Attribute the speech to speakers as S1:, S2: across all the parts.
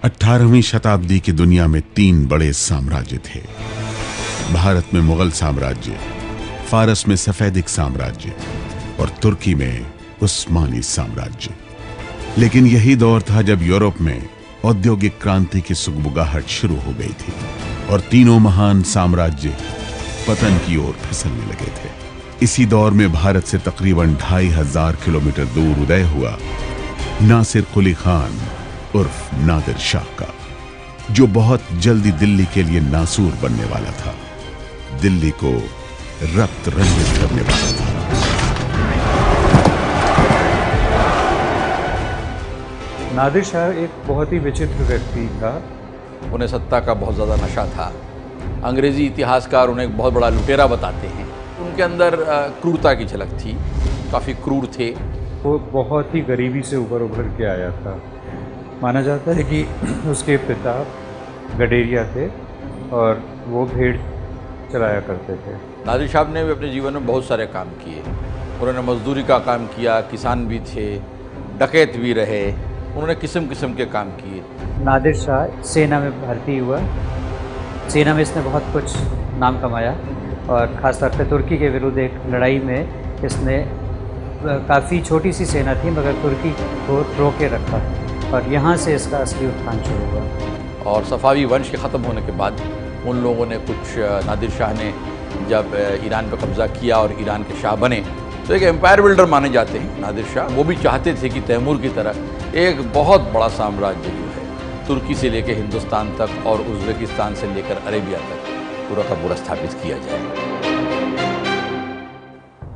S1: 18वीं शताब्दी की दुनिया में 3 बड़े साम्राज्य थे। भारत में मुगल साम्राज्य, फारस में सफेदिक साम्राज्य और तुर्की में उस्मानी साम्राज्य। लेकिन यही दौर था जब यूरोप में औद्योगिक क्रांति की सुगबुगाहट शुरू हो गई थी और तीनों महान साम्राज्य पतन की ओर फिसलने लगे थे। इसी दौर में भारत से तकरीबन 2500 किलोमीटर दूर उदय हुआ नासिर कुली खान उर्फ नादिर शाह का, जो बहुत जल्दी दिल्ली के लिए नासूर बनने वाला था, दिल्ली को रक्त रंजित करने वाला था।
S2: नादिर शाह एक बहुत ही विचित्र व्यक्ति था।
S3: उन्हें सत्ता का बहुत ज़्यादा नशा था। अंग्रेज़ी इतिहासकार उन्हें एक बहुत बड़ा लुटेरा बताते हैं। उनके अंदर क्रूरता की झलक थी, काफ़ी क्रूर थे।
S2: वो बहुत ही गरीबी से उभर के आया था। माना जाता है कि उसके पिता गडेरिया थे और वो भेड़ चलाया करते थे।
S3: नादिर शाह ने भी अपने जीवन में बहुत सारे काम किए। उन्होंने मजदूरी का काम किया, किसान भी थे, डकैत भी रहे, उन्होंने किस्म किस्म के काम किए।
S2: नादिर शाह सेना में भर्ती हुआ। सेना में इसने बहुत कुछ नाम कमाया और ख़ासतौर पे तुर्की के विरुद्ध एक लड़ाई में इसने काफ़ी छोटी सी सेना थी मगर तुर्की को रोके रखा और यहाँ से इसका असली उत्थान शुरू हुआ।
S3: और सफ़ावी वंश के ख़त्म होने के बाद उन लोगों ने नादिर शाह ने जब ईरान पर कब्ज़ा किया और ईरान के शाह बने तो एक एम्पायर बिल्डर माने जाते हैं नादिर शाह। वो भी चाहते थे कि तैमूर की तरह एक बहुत बड़ा साम्राज्य जो है तुर्की से लेकर हिंदुस्तान तक और उज़्बेकिस्तान से लेकर अरेबिया तक पूरा का पूरा स्थापित किया जाए।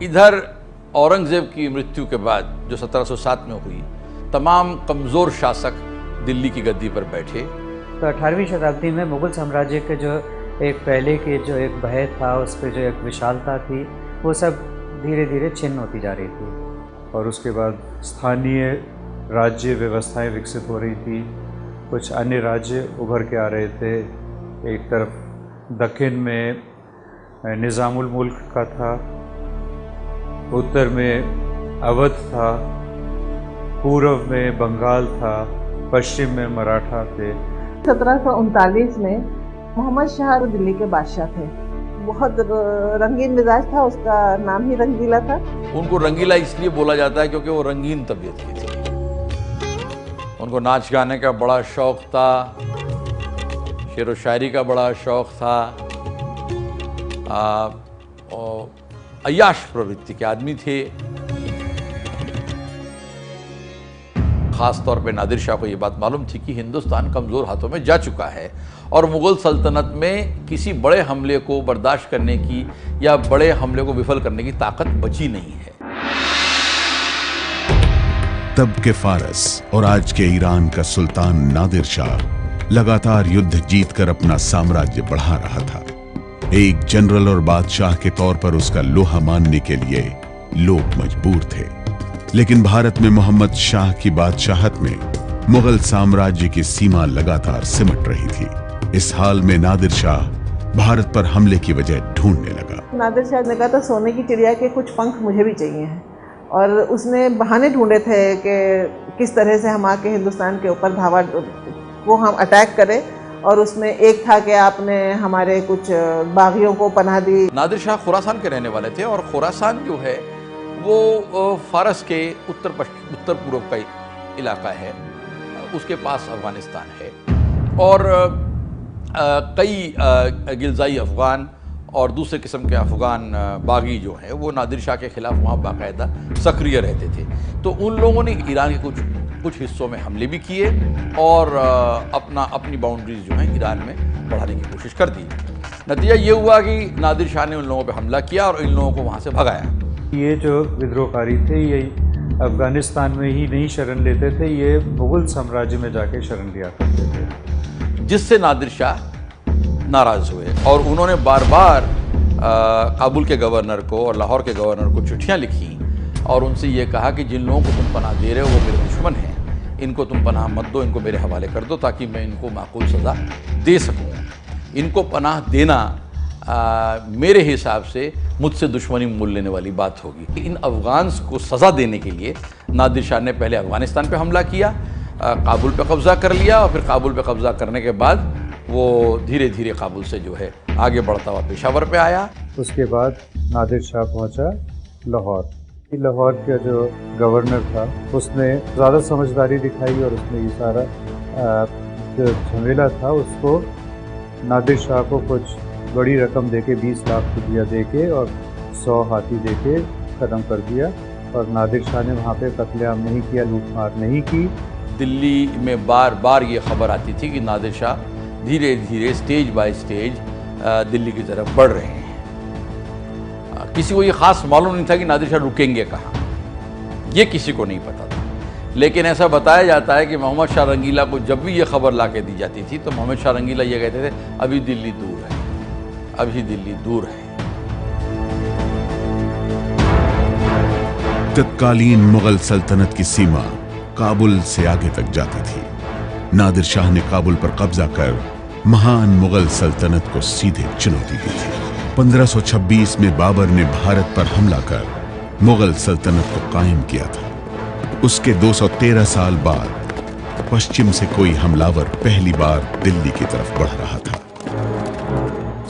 S3: इधर औरंगज़ेब की मृत्यु के बाद जो 1707 में हुई, तमाम कमज़ोर शासक दिल्ली की गद्दी पर बैठे।
S2: तो 18वीं शताब्दी में मुग़ल साम्राज्य के जो एक पहले के जो एक भय था, उस पर जो एक विशालता थी, वो सब धीरे धीरे छिन्न होती जा रही थी। और उसके बाद स्थानीय राज्य व्यवस्थाएं विकसित हो रही थी। कुछ अन्य राज्य उभर के आ रहे थे। एक तरफ दक्षिण में निज़ामुल मुल्क का था, उत्तर में अवध था, पूर्व में बंगाल था, पश्चिम में मराठा थे।
S4: 1739 में मोहम्मद शाह दिल्ली के बादशाह थे। बहुत रंगीन मिजाज था, उसका नाम ही रंगीला था।
S3: उनको रंगीला इसलिए बोला जाता है क्योंकि वो रंगीन तबीयत की थी। उनको नाच गाने का बड़ा शौक था, शेर व शायरी का बड़ा शौक था, अय्याश प्रवृत्ति के आदमी थे। ख़ास तौर पे नादिर शाह को ये बात मालूम थी कि हिंदुस्तान कमज़ोर हाथों में जा चुका है और मुग़ल सल्तनत में किसी बड़े हमले को बर्दाश्त करने की या बड़े हमले को विफल करने की ताकत बची नहीं है।
S1: तब के फारस और आज के ईरान का सुल्तान नादिर शाह लगातार युद्ध जीतकर अपना साम्राज्य बढ़ा रहा था। एक जनरल और बादशाह के तौर पर उसका लोहा मानने के लिए लोग मजबूर थे। लेकिन भारत में मोहम्मद शाह की बादशाहत में मुगल साम्राज्य की सीमा लगातार सिमट रही थी। इस हाल में नादिर शाह भारत पर हमले की वजह ढूंढने लगा।
S4: नादिर शाह ने कहा था सोने की चिड़िया के कुछ पंख मुझे भी चाहिए हैं और उसने बहाने ढूंढे थे कि किस तरह से हम आके हिंदुस्तान के ऊपर धावा को हम अटैक करें। और उसमें एक था कि आपने हमारे कुछ बागियों को पनाह दी।
S3: नादिर शाह खुरासान के रहने वाले थे और खुरासान जो है वो फारस के उत्तर पूर्व का इलाका है, उसके पास अफ़गानिस्तान है। और कई गिलज़ाई अफ़गान और दूसरे किस्म के अफ़गान बागी जो हैं वो नादिर शाह के ख़िलाफ़ वहाँ बाकायदा सक्रिय रहते थे। तो उन लोगों ने ईरान के कुछ हिस्सों में हमले भी किए और अपनी बाउंड्रीज जो हैं ईरान में बढ़ाने की कोशिश कर दी। नतीजा ये हुआ कि नादिर शाह ने उन लोगों पर हमला किया और इन लोगों को वहाँ से भगाया।
S2: ये जो विद्रोहकारी थे ये अफ़गानिस्तान में ही नहीं शरण लेते थे, ये मुग़ल साम्राज्य में जाके शरण लिया करते थे,
S3: जिससे नादिर शाह नाराज़ हुए और उन्होंने बार बार काबुल के गवर्नर को और लाहौर के गवर्नर को चिट्ठियाँ लिखी और उनसे ये कहा कि जिन लोगों को तुम पनाह दे रहे हो वो मेरे दुश्मन हैं, इनको तुम पनाह मत दो, इनको मेरे हवाले कर दो ताकि मैं इनको माकूल सज़ा दे सकूँ। इनको पनाह देना मेरे हिसाब से मुझसे दुश्मनी मोल लेने वाली बात होगी। इन अफ़गान्स को सज़ा देने के लिए नादिर शाह ने पहले अफ़गानिस्तान पे हमला किया काबुल पे कब्ज़ा कर लिया और फिर काबुल पे कब्ज़ा करने के बाद वो धीरे धीरे काबुल से जो है आगे बढ़ता हुआ पेशावर पे आया।
S2: उसके बाद नादिर शाह पहुंचा लाहौर। लाहौर का जो गवर्नर था उसने ज़्यादा समझदारी दिखाई और उसने ये सारा जो झमेला था उसको नादिर शाह को कुछ बड़ी रकम देके 20 लाख रुपया देके और 100 हाथी देके ख़त्म कर दिया। और नादिर शाह ने वहाँ पे कत्लेआम नहीं किया, लूटमार नहीं की।
S3: दिल्ली में बार बार ये खबर आती थी कि नादिर शाह धीरे धीरे स्टेज बाय स्टेज दिल्ली की तरफ बढ़ रहे हैं। किसी को ये ख़ास मालूम नहीं था कि नादिर शाह रुकेंगे कहाँ, ये किसी को नहीं पता था। लेकिन ऐसा बताया जाता है कि मोहम्मद शाह रंगीला को जब भी ये खबर ला के दी जाती थी तो मोहम्मद शाह रंगीला ये कहते थे अभी दिल्ली दूर है, अभी दिल्ली दूर है।
S1: तत्कालीन मुगल सल्तनत की सीमा काबुल से आगे तक जाती थी। नादिर शाह ने काबुल पर कब्जा कर महान मुगल सल्तनत को सीधे चुनौती दी थी। 1526 में बाबर ने भारत पर हमला कर मुगल सल्तनत को कायम किया था। उसके 213 साल बाद पश्चिम से कोई हमलावर पहली बार दिल्ली की तरफ बढ़ रहा था।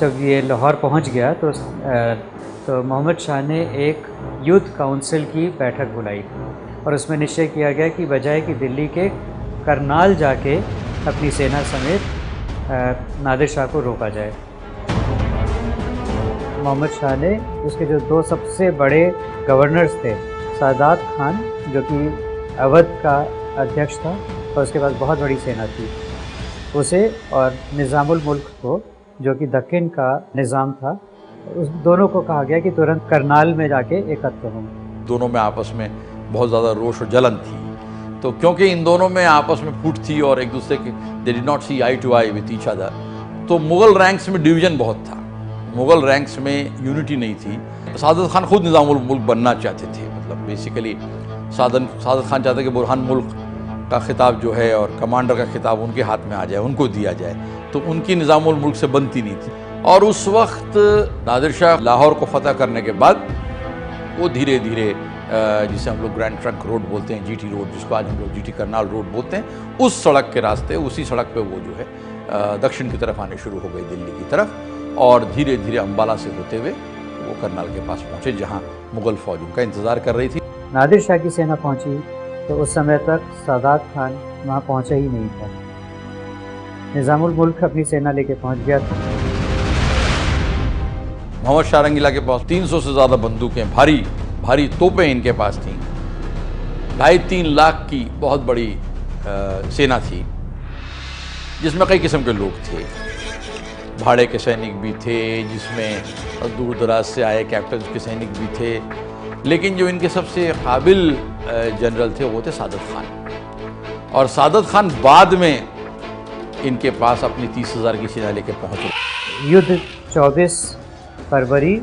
S2: जब ये लाहौर पहुंच गया तो मोहम्मद शाह ने एक युद्ध काउंसिल की बैठक बुलाई और उसमें निश्चय किया गया कि बजाय कि दिल्ली के करनाल जाके अपनी सेना समेत नादिर शाह को रोका जाए। मोहम्मद शाह ने उसके जो दो सबसे बड़े गवर्नर्स थे, सादात खान जो कि अवध का अध्यक्ष था और उसके पास बहुत बड़ी सेना थी, उसे और निज़ामुल मुल्क को जो कि दक्कन का निज़ाम था, उस दोनों को कहा गया कि तुरंत करनाल में जाके एकत्र हों।
S3: दोनों में आपस में बहुत ज़्यादा रोष और जलन थी। तो क्योंकि इन दोनों में आपस में फूट थी और एक दूसरे के they did not see eye to eye with each other, तो मुग़ल रैंक्स में डिवीज़न बहुत था, मुग़ल रैंक्स में यूनिटी नहीं थी। सादत खान खुद निज़ामुल मुल्क बनना चाहते थे, मतलब बेसिकली सादत खान चाहते कि बुरहान मुल्क का खिताब जो है और कमांडर का खिताब उनके हाथ में आ जाए, उनको दिया जाए, तो उनकी निज़ामुल मुल्क से बनती नहीं थी। और उस वक्त नादिर शाह लाहौर को फतह करने के बाद वो धीरे धीरे जिसे हम लोग ग्रैंड ट्रंक रोड बोलते हैं, जीटी रोड, जिसको आज हम लोग जीटी करनाल रोड बोलते हैं, उस सड़क के रास्ते, उसी सड़क पे वो जो है दक्षिण की तरफ आने शुरू हो गई, दिल्ली की तरफ, और धीरे धीरे अम्बाला से होते हुए वो करनाल के पास पहुँचे जहाँ मुग़ल फौज उनका इंतज़ार कर रही थी।
S2: नादिर शाह की सेना पहुँची तो उस समय तक सादात खान वहाँ पहुँचा ही नहीं था। निज़ामुल मुल्क अपनी सेना लेके पहुँच गया था।
S3: मोहम्मद शाह रंगीला के पास 300 से ज़्यादा बंदूकें, भारी भारी तोपें इनके पास थीं। 2.5-3 लाख की बहुत बड़ी सेना थी, जिसमें कई किस्म के लोग थे। भाड़े के सैनिक भी थे, जिसमें दूर दराज से आए कैप्टन के सैनिक भी थे, लेकिन जो इनके सबसे काबिल जनरल थे वो थे सादत खान। और सादत खान बाद में इनके पास अपनी 30,000 की सेना लेकर पहुँचे।
S2: युद्ध 24 फरवरी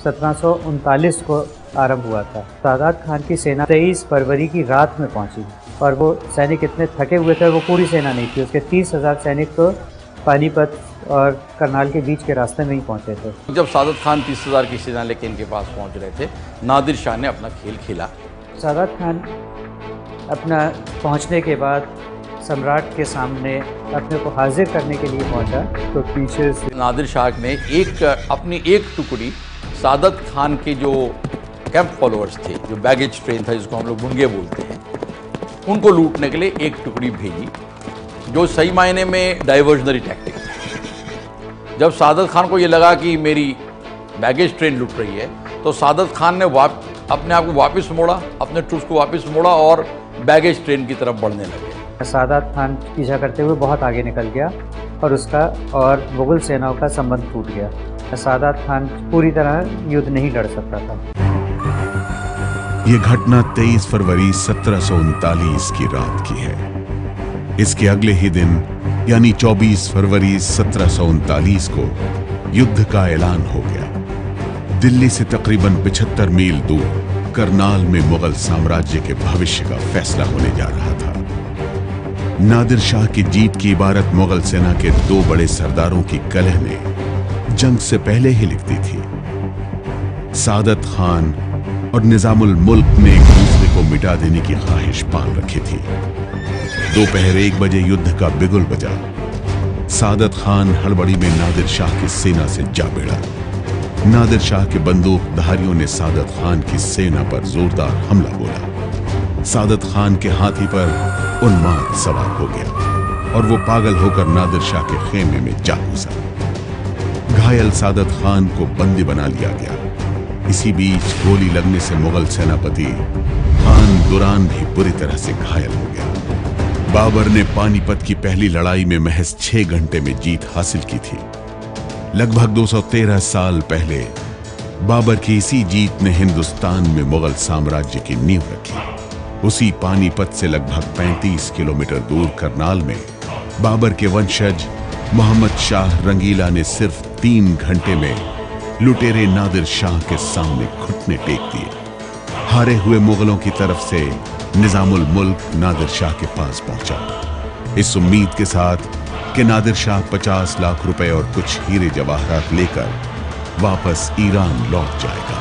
S2: 1739 को आरंभ हुआ था। सादात खान की सेना 23 फरवरी की रात में पहुंची और वो सैनिक इतने थके हुए थे, वो पूरी सेना नहीं थी, उसके 30,000 सैनिक तो पानीपत और करनाल के बीच के रास्ते में ही पहुंचे थे।
S3: जब सादत खान 30,000 की सेना लेकर इनके पास पहुंच रहे थे, नादिर शाह ने अपना खेल खेला।
S2: सादात खान अपना पहुंचने के बाद सम्राट के सामने अपने को हाजिर करने के लिए पहुंचा तो पीछे से
S3: नादिर शाह ने अपनी एक टुकड़ी सादत खान के जो कैंप फॉलोअर्स थे, जो बैगेज ट्रेन था जिसको हम लोग बुंगे बोलते हैं, उनको लूटने के लिए एक टुकड़ी भेजी, जो सही मायने में डाइवर्जनरी टैक्टिक था। जब सादत खान को ये लगा कि मेरी बैगेज ट्रेन लूट रही है, तो सादत खान ने अपने आप को वापस मोड़ा, अपने ट्रूप्स को वापस मोड़ा और बैगेज ट्रेन की तरफ बढ़ने लगे।
S2: सादात खान पीछा करते हुए बहुत आगे निकल गया और उसका और मुग़ल सेनाओं का संबंध टूट गया। सादात खान पूरी तरह युद्ध नहीं लड़ सकता था।
S1: ये घटना 23 फरवरी 1739 की रात की है। इसके अगले ही दिन यानी 24 फरवरी 1739 को युद्ध का ऐलान हो गया। दिल्ली से तकरीबन 75 मील दूर करनाल में मुगल साम्राज्य के भविष्य का फैसला होने जा रहा था। नादिर शाह की जीत की इबारत मुगल सेना के 2 बड़े सरदारों की कलह ने जंग से पहले ही लिख दी थी। सादत खान और निज़ामुल मुल्क ने एक दूसरे को मिटा देने की ख्वाहिश पाल रखी थी। दोपहर 1 बजे युद्ध का बिगुल बजा। सादत खान हड़बड़ी में नादिर शाह की सेना से जा भिड़ा। नादिर शाह के बंदूकधारियों ने सादत खान की सेना पर जोरदार हमला बोला। सादत खान के हाथी पर उन्माद सवार हो गया और वो पागल होकर नादिर शाह के खेमे में जा घुसा। घायल सादत खान को बंदी बना लिया गया। इसी बीच गोली लगने से मुगल सेनापति खान दुरान भी बुरी तरह से घायल हो गया। बाबर ने पानीपत की पहली लड़ाई में महज 6 घंटे में जीत हासिल की थी। लगभग 213 साल पहले बाबर की इसी जीत ने हिंदुस्तान में मुगल साम्राज्य की नींव रखी। उसी पानीपत से लगभग 35 किलोमीटर दूर करनाल में बाबर के वंशज मोहम्मद शाह रंगीला ने सिर्फ 3 घंटे में लुटेरे नादिर शाह के सामने घुटने टेक दिए। हारे हुए मुगलों की तरफ से निजामुल मुल्क नादिर शाह के पास पहुंचा, इस उम्मीद के साथ कि नादिर शाह 50 लाख रुपए और कुछ हीरे जवाहरात लेकर वापस ईरान लौट जाएगा।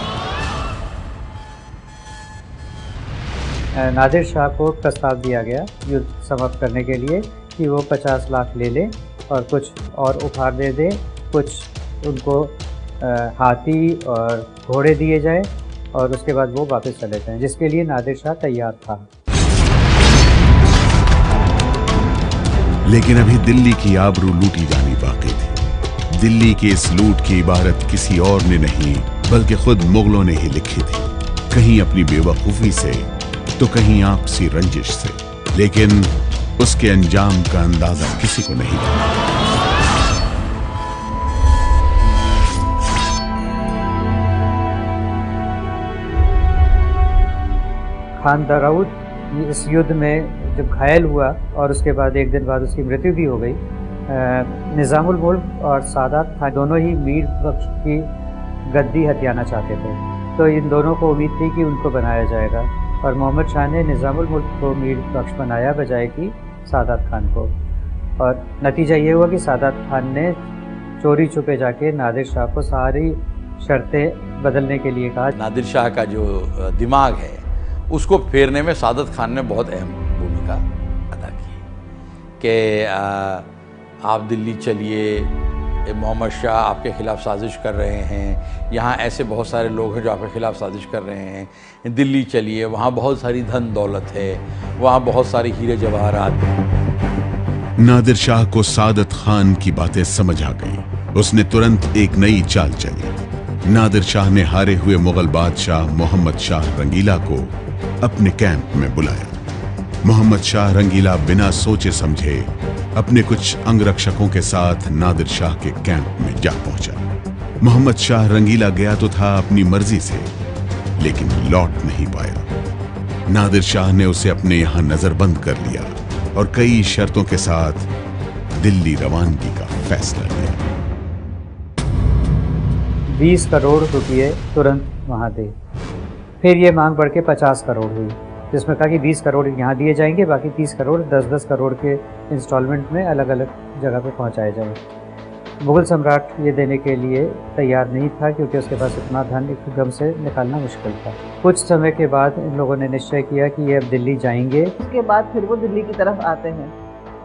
S2: नादिर शाह को प्रस्ताव दिया गया युद्ध समाप्त करने के लिए कि वो 50 लाख ले ले और कुछ और उपहार दे दे, कुछ उनको हाथी और घोड़े दिए जाए और उसके बाद वो वापस चले जाएं, जिसके लिए नादिर शाह तैयार था।
S1: लेकिन अभी दिल्ली की आबरू लूटी जानी बाकी थी। दिल्ली की इस लूट की इबारत किसी और ने नहीं बल्कि खुद मुगलों ने ही लिखी थी, कहीं अपनी बेवकूफी से तो कहीं आपसी रंजिश से। लेकिन उसके अंजाम का अंदाजा किसी को नहीं था।
S2: खान दाऊद इस युद्ध में जब घायल हुआ और उसके बाद 1 दिन बाद उसकी मृत्यु भी हो गई। निजामुल मुल्क और सादात खान दोनों ही मीर बख्श की गद्दी हथियाना चाहते थे, तो इन दोनों को उम्मीद थी कि उनको बनाया जाएगा और मोहम्मद शाह ने निजामुल मुल्क को मीर बख्श बनाया बजाय कि सादात खान को। और नतीजा ये हुआ कि सादात खान ने चोरी छुपे जाके नादिर शाह को सारी शर्तें बदलने के लिए कहा।
S3: नादिर शाह का जो दिमाग है उसको फेरने में सादत खान ने बहुत अहम भूमिका अदा की कि आप दिल्ली चलिए, मोहम्मद शाह आपके ख़िलाफ़ साजिश कर रहे हैं, यहाँ ऐसे बहुत सारे लोग हैं जो आपके ख़िलाफ़ साजिश कर रहे हैं, दिल्ली चलिए, वहाँ बहुत सारी धन दौलत है, वहाँ बहुत सारी हीरे जवाहरात।
S1: नादिर शाह को सादत खान की बातें समझ आ गई। उसने तुरंत एक नई चाल चली। नादिर शाह ने हारे हुए मुगल बादशाह मोहम्मद शाह रंगीला को अपने कैंप में बुलाया। मोहम्मद शाह रंगीला बिना सोचे समझे अपने कुछ अंगरक्षकों के साथ नादिर शाह के कैंप में जा पहुंचा। मोहम्मद शाह रंगीला गया तो था अपनी मर्जी से, लेकिन लौट नहीं पाया। नादिर शाह ने उसे अपने यहां नजरबंद कर लिया और कई शर्तों के साथ दिल्ली रवानगी का फैसला लिया।
S2: 20 करोड़ रुपये तुरंत वहाँ दे। फिर ये मांग बढ़ के 50 करोड़ हुई, जिसमें कहा कि 20 करोड़ यहाँ दिए जाएंगे, बाकी 30 करोड़ 10-10 करोड़ के इंस्टॉलमेंट में अलग अलग जगह पे पहुँचाए जाए। मुग़ल सम्राट ये देने के लिए तैयार नहीं था क्योंकि उसके पास इतना धन एकदम से निकालना मुश्किल था। कुछ समय के बाद इन लोगों ने निश्चय किया कि ये अब दिल्ली जाएंगे।
S4: उसके बाद फिर वो दिल्ली की तरफ आते हैं।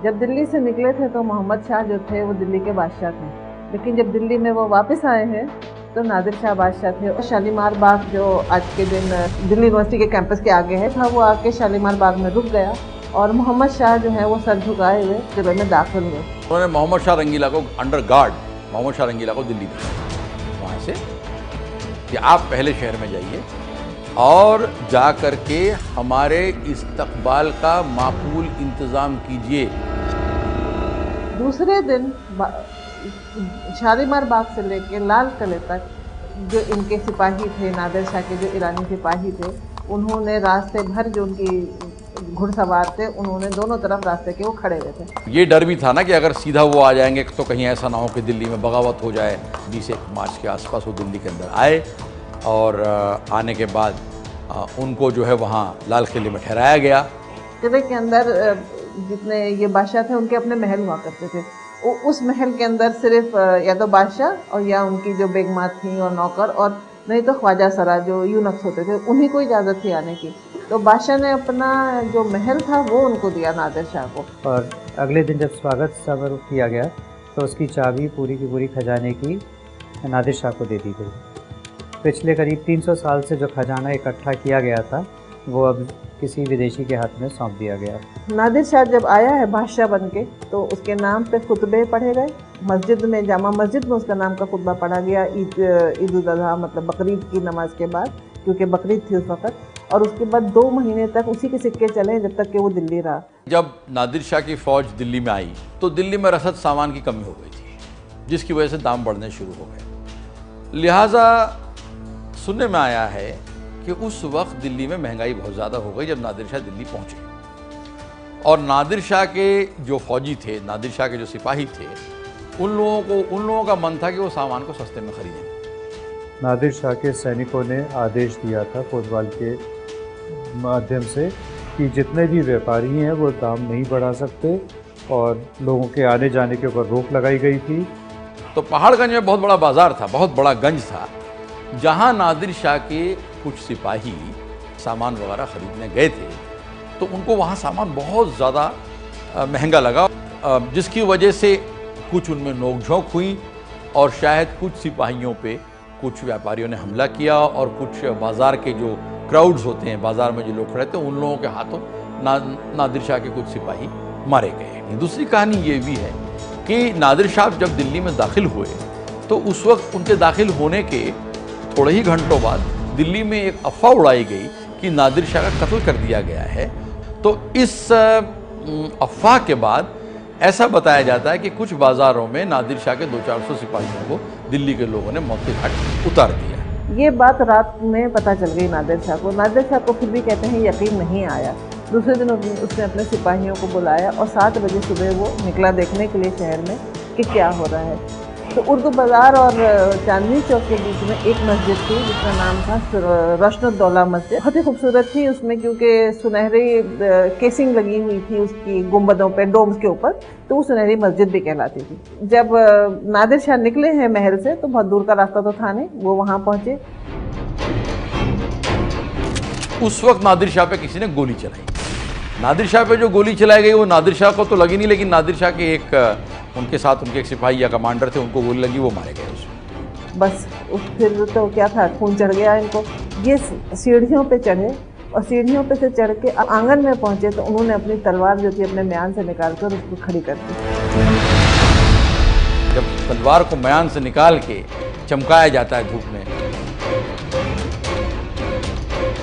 S4: जब दिल्ली से निकले थे तो मोहम्मद शाह जो थे वो दिल्ली के बादशाह थे, लेकिन जब दिल्ली में वो वापस आए हैं तो नादिर शाह बादशाह थे। और शालीमार बाग जो आज के दिन दिल्ली यूनिवर्सिटी के कैंपस के आगे है था, वो आके शालीमार बाग में रुक गया और मोहम्मद शाह जो है वो सर झुकाए हुए किले में दाखिल हुए।
S3: उन्होंने मोहम्मद शाह रंगीला को अंडर गार्ड मोहम्मद शाह रंगीला को दिल्ली भेजा वहाँ से कि आप पहले शहर में जाइए और जा कर के हमारे इस्तकबाल का माकूल इंतज़ाम कीजिए।
S4: दूसरे दिन शालीमार बाग से लेके लाल किले तक जो इनके सिपाही थे, नादिर शाह के जो ईरानी सिपाही थे, उन्होंने रास्ते भर जो उनकी घुड़सवार थे, उन्होंने दोनों तरफ रास्ते के वो खड़े हुए थे।
S3: ये डर भी था ना कि अगर सीधा वो आ जाएंगे तो कहीं ऐसा ना हो कि दिल्ली में बगावत हो जाए। 20 मार्च के आसपास वो दिल्ली के अंदर आए और आने के बाद उनको जो है वहाँ लाल किले में ठहराया गया।
S4: किले के अंदर जितने ये बादशाह थे उनके अपने महल हुआ करते थे। उस महल के अंदर सिर्फ या तो बादशाह और या उनकी जो बेगमात थी और नौकर और नहीं तो ख्वाजा सरा जो यूनक्स होते थे उन्हीं को इजाज़त थी आने की। तो बादशाह ने अपना जो महल था वो उनको दिया नादिर शाह को।
S2: और अगले दिन जब स्वागत समारोह किया गया तो उसकी चाबी पूरी की पूरी खजाने की नादिर शाह को दे दी गई। पिछले करीब 300 साल से जो खजाना इकट्ठा किया गया था वो अब किसी विदेशी के हाथ में सौंप दिया गया।
S4: नादिर शाह जब आया है बादशाह बन के तो उसके नाम पे खुतबे पढ़े गए मस्जिद में, जामा मस्जिद में उसका नाम का खुतबा पढ़ा गया ईद उल अज़हा मतलब बकरीद की नमाज के बाद, क्योंकि बकरीद थी उस वक़्त। और उसके बाद 2 महीने तक उसी के सिक्के चले जब तक कि वो दिल्ली रहा।
S3: जब नादिर शाह की फ़ौज दिल्ली में आई तो दिल्ली में रसद सामान की कमी हो गई थी, जिसकी वजह से दाम बढ़ने शुरू हो गए। लिहाजा सुनने में आया है कि उस वक्त दिल्ली में महंगाई बहुत ज़्यादा हो गई जब नादिर शाह दिल्ली पहुँचे। और नादिर शाह के जो फौजी थे, नादिर शाह के जो सिपाही थे, उन लोगों का मन था कि वो सामान को सस्ते में खरीदें।
S2: नादिर शाह के सैनिकों ने आदेश दिया था कोतवाल के माध्यम से कि जितने भी व्यापारी हैं वो दाम नहीं बढ़ा सकते और लोगों के आने जाने के ऊपर रोक लगाई गई थी।
S3: तो पहाड़गंज में बहुत बड़ा बाज़ार था, बहुत बड़ा गंज था, जहाँ नादिर शाह के कुछ सिपाही सामान वगैरह ख़रीदने गए थे तो उनको वहाँ सामान बहुत ज़्यादा महंगा लगा, जिसकी वजह से कुछ उनमें नोक-झोंक हुई और शायद कुछ सिपाहियों पे कुछ व्यापारियों ने हमला किया और कुछ बाज़ार के जो क्राउड्स होते हैं, बाज़ार में जो लोग खड़े थे, उन लोगों के हाथों नादिर शाह के कुछ सिपाही मारे गए। दूसरी कहानी ये भी है कि नादिर शाह जब दिल्ली में दाखिल हुए तो उस वक्त उनके दाखिल होने के थोड़े ही घंटों बाद दिल्ली में एक अफवाह उड़ाई गई कि नादिर शाह का कत्ल कर दिया गया है। तो इस अफवाह के बाद ऐसा बताया जाता है कि कुछ बाज़ारों में नादिर शाह के 200-400 सिपाहियों को दिल्ली के लोगों ने मौत के घाट उतार दिया।
S4: ये बात रात में पता चल गई नादिर शाह को। नादिर शाह को फिर भी कहते हैं यकीन नहीं आया। दूसरे दिन उसने अपने सिपाहियों को बुलाया और 7 बजे सुबह वो निकला देखने के लिए शहर में कि क्या हो रहा है। तो उर्दू बाज़ार और चांदनी चौक के बीच में एक मस्जिद थी जिसका नाम था रोशनुद्दौला मस्जिद। बहुत ही खूबसूरत थी उसमें, क्योंकि सुनहरी केसिंग लगी हुई थी उसकी गुंबदों पे, डोम्स के ऊपर, तो वो सुनहरी मस्जिद भी कहलाती थी। जब नादिर शाह निकले हैं महल से तो बहुत दूर का रास्ता तो था नहीं, वो वहाँ पहुँचे।
S3: उस वक्त नादिर शाह पे किसी ने गोली चलाई। नादिर शाह पे जो गोली चलाई गई वो नादिर शाह को तो लगी नहीं, लेकिन नादिर शाह के उनके साथ उनके एक सिपाही या कमांडर थे, उनको गोली लगी, वो मारे गए उसमें।
S4: बस फिर तो क्या था, खून चढ़ गया इनको। ये सीढ़ियों पे चढ़े और सीढ़ियों पे से चढ़ के आंगन में पहुंचे तो उन्होंने अपनी तलवार जो थी अपने म्यान से निकाल कर उसको खड़ी कर दी।
S3: जब तलवार को म्यान से निकाल के चमकाया जाता है धूप में,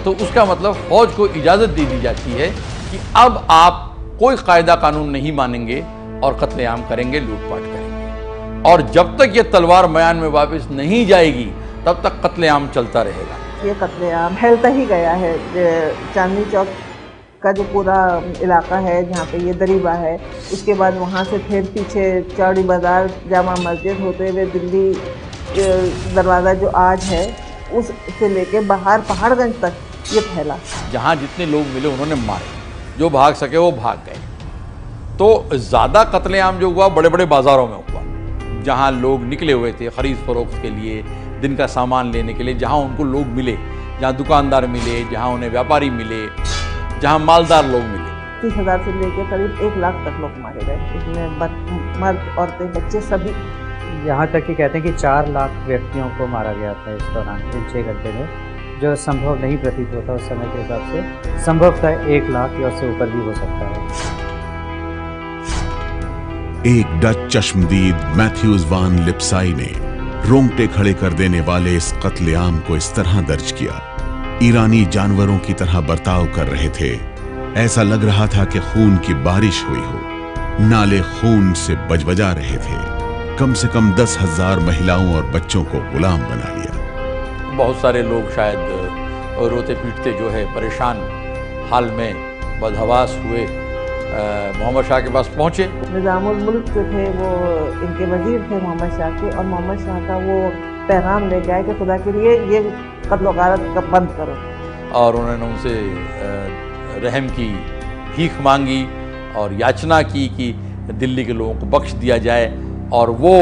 S3: तो उसका मतलब फौज को इजाज़त दे दी जाती है कि अब आप कोई कायदा कानून नहीं मानेंगे और कत्लेआम करेंगे, लूटपाट करेंगे, और जब तक ये तलवार म्यान में वापस नहीं जाएगी तब तक कत्लेआम चलता रहेगा।
S4: ये कत्लेआम फैलता ही गया है। चांदनी चौक का जो पूरा इलाका है जहाँ पे ये दरीबा है, उसके बाद वहाँ से फिर पीछे चौड़ी बाज़ार, जामा मस्जिद होते हुए दिल्ली दरवाज़ा जो आज है उससे लेके बाहर पहाड़गंज तक ये फैला।
S3: जहाँ जितने लोग मिले उन्होंने मारे, जो भाग सके वो भाग गए। तो ज़्यादा कत्लेआम जो हुआ बड़े बड़े बाज़ारों में हुआ, जहाँ लोग निकले हुए थे ख़रीद फरोख्त के लिए, दिन का सामान लेने के लिए, जहाँ उनको लोग मिले, जहाँ दुकानदार मिले, जहाँ उन्हें व्यापारी मिले, जहाँ मालदार लोग मिले।
S4: 30,000 से लेकर करीब 1 लाख तक लोग मारे गए। इसमें मर्द, औरतें, बच्चे सभी।
S2: यहाँ तक कि कहते हैं कि 4 लाख व्यक्तियों को मारा गया था इस दौरान, इन 6 घंटे में, जो संभव नहीं प्रतीत होता उस समय के हिसाब से। संभवतः 1 लाख या उससे ऊपर भी हो सकता है।
S1: एक डच चश्मदीद मैथ्यूज वान लिप्साई ने रोंगटे खड़े कर देने वाले इस कत्लेआम को इस तरह दर्ज किया। ईरानी जानवरों की तरह बर्ताव कर रहे थे। ऐसा लग रहा था कि खून की बारिश हुई हो। नाले खून से बजबजा रहे थे। कम से कम 10,000 महिलाओं और बच्चों को गुलाम बना लिया।
S3: बहुत सारे लोग शायद रोते पीटते जो है परेशान हाल में बदहवास हुए मोहम्मद शाह के पास पहुँचे।
S4: निज़ामुल मुल्क जो थे वो इनके वजीर थे मोहम्मद शाह के, और मोहम्मद शाह का वो पैगाम लेके आए कि खुदा के लिए ये कत्ल गारत का बंद करो। और
S3: उन्होंने उनसे रहम की भीख मांगी और याचना की कि दिल्ली के लोगों को बख्श दिया जाए, और वो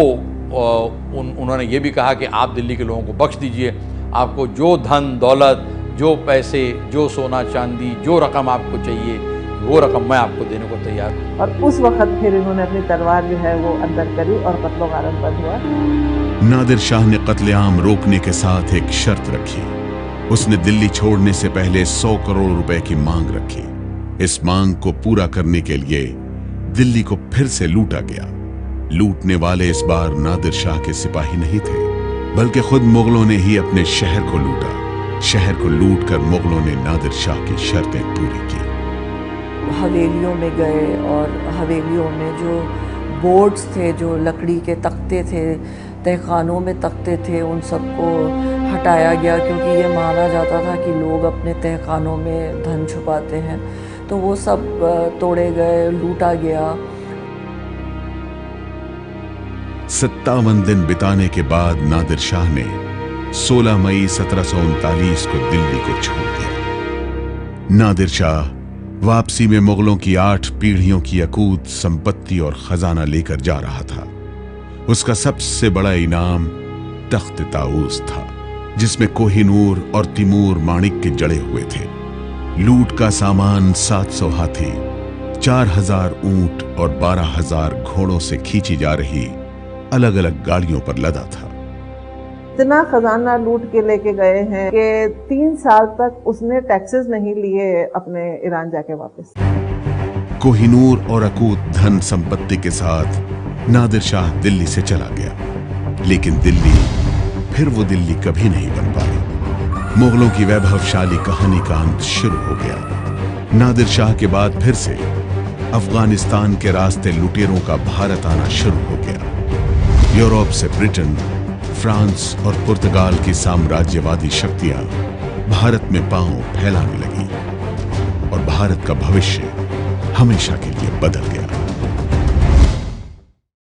S3: उन्होंने ये भी कहा कि आप दिल्ली के लोगों को बख्श दीजिए, आपको जो धन दौलत, जो पैसे, जो सोना चांदी, जो रकम आपको चाहिए, वो रकम मैं आपको देने को तैयार हूँ।
S4: और उस वक्त फिर इन्होंने अपनी तलवार जो है वो अंदर करी और कत्लो गारत बंद हुआ।
S1: नादिर शाह ने कत्लेआम रोकने के साथ एक शर्त रखी। उसने दिल्ली छोड़ने से पहले 100 करोड़ रुपए की मांग रखी। इस मांग को पूरा करने के लिए दिल्ली को फिर से लूटा गया। लूटने वाले इस बार नादिर शाह के सिपाही नहीं थे, बल्कि खुद मुगलों ने ही अपने शहर को लूटा। शहर को लूटकर मुगलों ने नादिर शाह की शर्तें पूरी की।
S5: हवेलियों में गए और हवेलियों में जो बोर्ड्स थे, जो लकड़ी के तख्ते थे, तहखानों में तख्ते थे, उन सबको हटाया गया, क्योंकि ये माना जाता था कि लोग अपने तहखानों में धन छुपाते हैं। तो वो सब तोड़े गए, लूटा गया।
S1: 57 दिन बिताने के बाद नादिर शाह ने 16 मई 1739 को दिल्ली को छोड़ दिया। नादिर शाह वापसी में मुगलों की 8 पीढ़ियों की अकूत संपत्ति और खजाना लेकर जा रहा था। उसका सबसे बड़ा इनाम तख्त ताऊस था, जिसमें कोहिनूर और तिमूर माणिक के जड़े हुए थे। लूट का सामान 700 हाथी, 4000 ऊंट और 12000 घोड़ों से खींची जा रही अलग अलग गाड़ियों पर लदा था।
S4: इतना खजाना लूट के लेके गए हैं कि 3 साल तक उसने टैक्सेस नहीं लिए अपने ईरान जाके वापस।
S1: कोहिनूर और अकूत धन संपत्ति के साथ नादिर शाह दिल्ली से चला गया, लेकिन दिल्ली फिर वो दिल्ली कभी नहीं बन पाई। मुगलों की वैभवशाली कहानी का अंत शुरू हो गया। नादिर शाह के बाद फिर से अफगानिस्तान के रास्ते लुटेरों का भारत आना शुरू हो गया। यूरोप से ब्रिटेन, फ्रांस और पुर्तगाल की साम्राज्यवादी शक्तियां भारत में पांव फैलाने लगी और भारत का भविष्य हमेशा के लिए बदल गया।